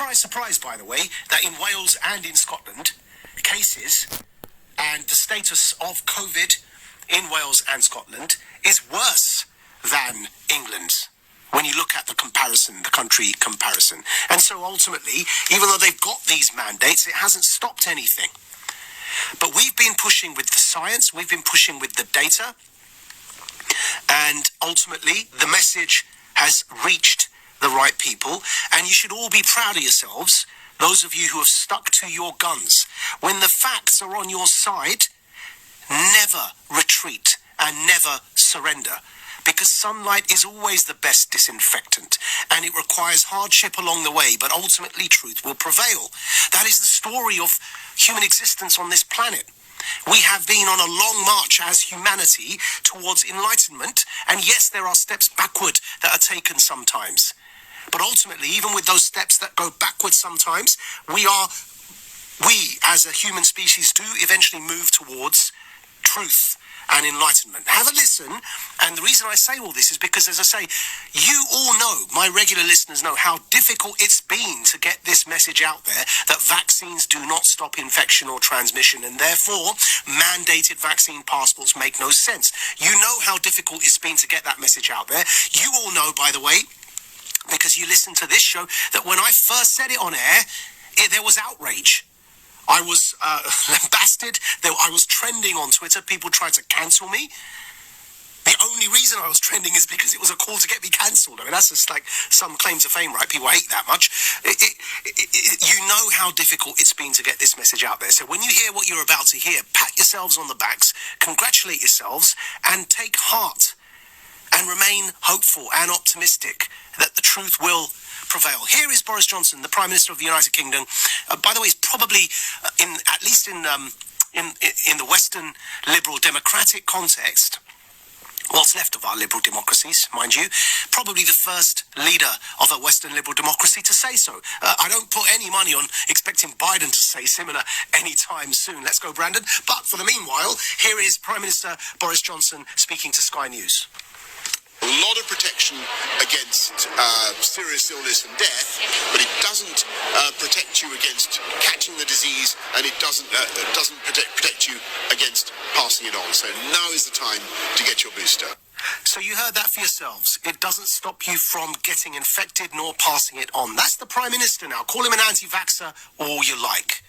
surprise, surprise, by the way, that in Wales and in Scotland, cases and the status of COVID in Wales and Scotland is worse than England's when you look at the comparison, the country comparison. And so ultimately, even though they've got these mandates, it hasn't stopped anything. But we've been pushing with the science, we've been pushing with the data, and ultimately the message has reached the right people, and you should all be proud of yourselves, those of you who have stuck to your guns. When the facts are on your side, never retreat and never surrender, because sunlight is always the best disinfectant, and it requires hardship along the way, but ultimately truth will prevail. That is the story of human existence on this planet. We have been on a long march as humanity towards enlightenment, and yes, there are steps backward that are taken sometimes. But ultimately, even with those steps that go backwards sometimes, we as a human species do eventually move towards truth and enlightenment. Have a listen, and the reason I say all this is because, as I say, you all know, my regular listeners know, how difficult it's been to get this message out there that vaccines do not stop infection or transmission, and therefore mandated vaccine passports make no sense. You know how difficult it's been to get that message out there. You all know, by the way, because you listen to this show, that when I first said it on air, there was outrage. I was lambasted. I was trending on Twitter. People tried to cancel me. The only reason I was trending is because it was a call to get me cancelled. I mean, that's just like some claim to fame, right? People hate that much. You know how difficult it's been to get this message out there. So when you hear what you're about to hear, pat yourselves on the backs, congratulate yourselves, and take heart and remain hopeful and optimistic that the truth will prevail. Here is Boris Johnson, the Prime Minister of the United Kingdom. By the way, he's probably, at least in the Western liberal democratic context, what's left of our liberal democracies, mind you, probably the first leader of a Western liberal democracy to say so. I don't put any money on expecting Biden to say similar anytime soon. Let's go, Brandon. But for the meanwhile, here is Prime Minister Boris Johnson speaking to Sky News. A lot of protection against serious illness and death, but it doesn't protect you against catching the disease, and it doesn't protect you against passing it on. So now is the time to get your booster. So you heard that for yourselves. It doesn't stop you from getting infected nor passing it on. That's the Prime Minister now. Call him an anti-vaxxer all you like.